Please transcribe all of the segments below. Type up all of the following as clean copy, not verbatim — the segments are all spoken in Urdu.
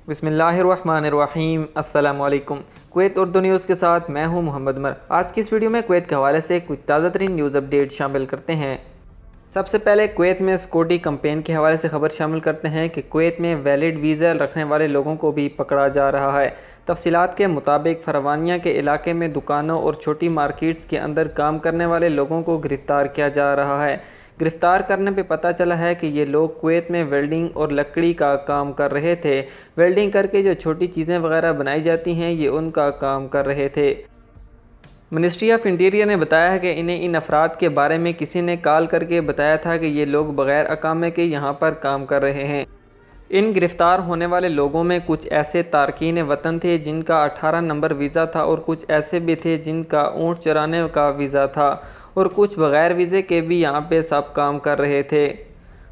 بسم اللہ الرحمن الرحیم۔ السلام علیکم۔ کویت اردو نیوز کے ساتھ میں ہوں محمد عمر۔ آج کی اس ویڈیو میں کویت کے حوالے سے کچھ تازہ ترین نیوز اپڈیٹ شامل کرتے ہیں۔ سب سے پہلے کویت میں سیکورٹی کمپین کے حوالے سے خبر شامل کرتے ہیں کہ کویت میں ویلڈ ویزا رکھنے والے لوگوں کو بھی پکڑا جا رہا ہے۔ تفصیلات کے مطابق فروانیہ کے علاقے میں دکانوں اور چھوٹی مارکیٹس کے اندر کام کرنے والے لوگوں کو گرفتار کیا جا رہا ہے۔ گرفتار کرنے پہ پتہ چلا ہے کہ یہ لوگ کویت میں ویلڈنگ اور لکڑی کا کام کر رہے تھے۔ ویلڈنگ کر کے جو چھوٹی چیزیں وغیرہ بنائی جاتی ہیں یہ ان کا کام کر رہے تھے۔ منسٹری آف انٹیریئر نے بتایا ہے کہ انہیں ان افراد کے بارے میں کسی نے کال کر کے بتایا تھا کہ یہ لوگ بغیر اقامے کے یہاں پر کام کر رہے ہیں۔ ان گرفتار ہونے والے لوگوں میں کچھ ایسے تارکین وطن تھے جن کا 18 نمبر ویزا تھا اور کچھ ایسے بھی تھے جن کا اونٹ چرانے کا ویزا تھا اور کچھ بغیر ویزے کے بھی یہاں پہ سب کام کر رہے تھے۔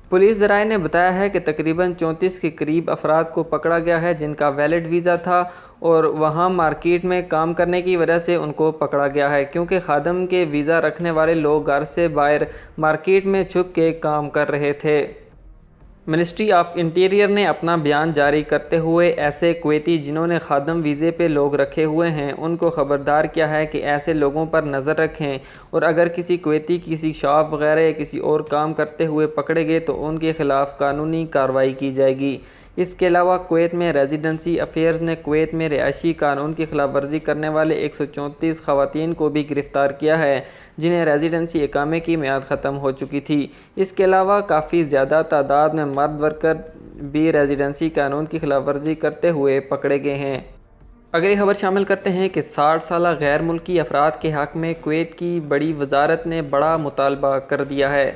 پولیس ذرائع نے بتایا ہے کہ تقریباً 34 کے قریب افراد کو پکڑا گیا ہے جن کا ویلڈ ویزا تھا اور وہاں مارکیٹ میں کام کرنے کی وجہ سے ان کو پکڑا گیا ہے، کیونکہ خادم کے ویزا رکھنے والے لوگ گھر سے باہر مارکیٹ میں چھپ کے کام کر رہے تھے۔ منسٹری آف انٹیریئر نے اپنا بیان جاری کرتے ہوئے ایسے کویتی جنہوں نے خادم ویزے پہ لوگ رکھے ہوئے ہیں ان کو خبردار کیا ہے کہ ایسے لوگوں پر نظر رکھیں اور اگر کسی کویتی کسی شاپ وغیرہ یا کسی اور کام کرتے ہوئے پکڑے گئے تو ان کے خلاف قانونی کارروائی کی جائے گی۔ اس کے علاوہ کویت میں ریزیڈنسی افیئرز نے کویت میں رہائشی قانون کی خلاف ورزی کرنے والے 134 خواتین کو بھی گرفتار کیا ہے جنہیں ریزیڈنسی اقامے کی میعاد ختم ہو چکی تھی۔ اس کے علاوہ کافی زیادہ تعداد میں مرد ورکر بھی ریزیڈنسی قانون کی خلاف ورزی کرتے ہوئے پکڑے گئے ہیں۔ اگلی خبر شامل کرتے ہیں کہ 60 سالہ غیر ملکی افراد کے حق میں کویت کی بڑی وزارت نے بڑا مطالبہ کر دیا ہے۔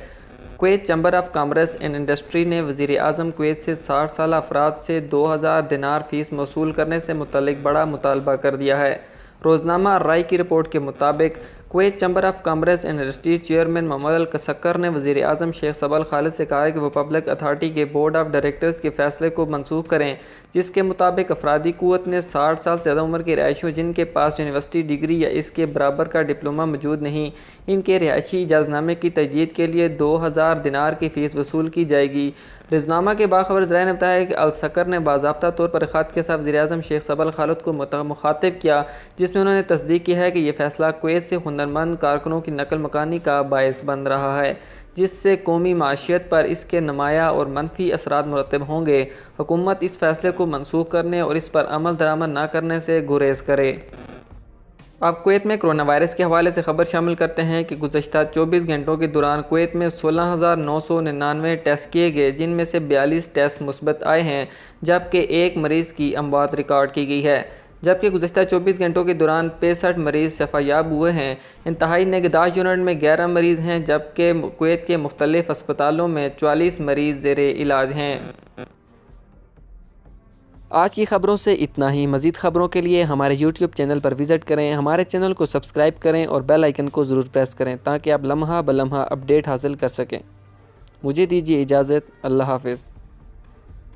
Kuwait chamber of commerce and industry نے وزیر اعظم کویت سے 60 سالہ افراد سے 2000 دینار فیس وصول کرنے سے متعلق بڑا مطالبہ کر دیا ہے۔ روزنامہ رائے کی رپورٹ کے مطابق Kuwait chamber of commerce and industry chairman Mohammed Alkaskar نے وزیر اعظم شیخ صبل خالد سے کہا ہے کہ وہ پبلک اتھارٹی کے بورڈ آف ڈائریکٹرز کے فیصلے کو منسوخ کریں جس کے مطابق افرادی قوت نے 60 سال سے زیادہ عمر کے رہائشیوں جن کے پاس یونیورسٹی ڈگری یا اس کے برابر کا ڈپلومہ موجود نہیں، ان کے رہائشی اجازت نامے کی تجدید کے لیے 2000 دینار کی فیس وصول کی جائے گی۔ روزنامہ کے باخبر ذرائع نے بتایا کہ السکر نے باضابطہ طور پر خط کے ساتھ وزیر اعظم شیخ صبل خالد کو مخاطب کیا جس میں انہوں نے تصدیق کی ہے کہ یہ فیصلہ کویت سے ہنرمند کارکنوں کی نقل مکانی کا باعث بن رہا ہے جس سے قومی معیشت پر اس کے نمایاں اور منفی اثرات مرتب ہوں گے۔ حکومت اس فیصلے کو منسوخ کرنے اور اس پر عمل درآمد نہ کرنے سے گریز کرے۔ اب کویت میں کرونا وائرس کے حوالے سے خبر شامل کرتے ہیں کہ گزشتہ 24 گھنٹوں کے دوران کویت میں 16,999 ٹیسٹ کیے گئے جن میں سے 42 ٹیسٹ مثبت آئے ہیں جبکہ ایک مریض کی اموات ریکارڈ کی گئی ہے، جبکہ گزشتہ 24 گھنٹوں کے دوران 65 مریض شفا یاب ہوئے ہیں۔ انتہائی نگہداشت یونٹ میں 11 مریض ہیں جبکہ کویت کے مختلف اسپتالوں میں 44 مریض زیر علاج ہیں۔ آج کی خبروں سے اتنا ہی۔ مزید خبروں کے لیے ہمارے یوٹیوب چینل پر وزٹ کریں، ہمارے چینل کو سبسکرائب کریں اور بیل آئیکن کو ضرور پریس کریں تاکہ آپ لمحہ بلمحہ اپڈیٹ حاصل کر سکیں۔ مجھے دیجیے اجازت۔ اللہ حافظ۔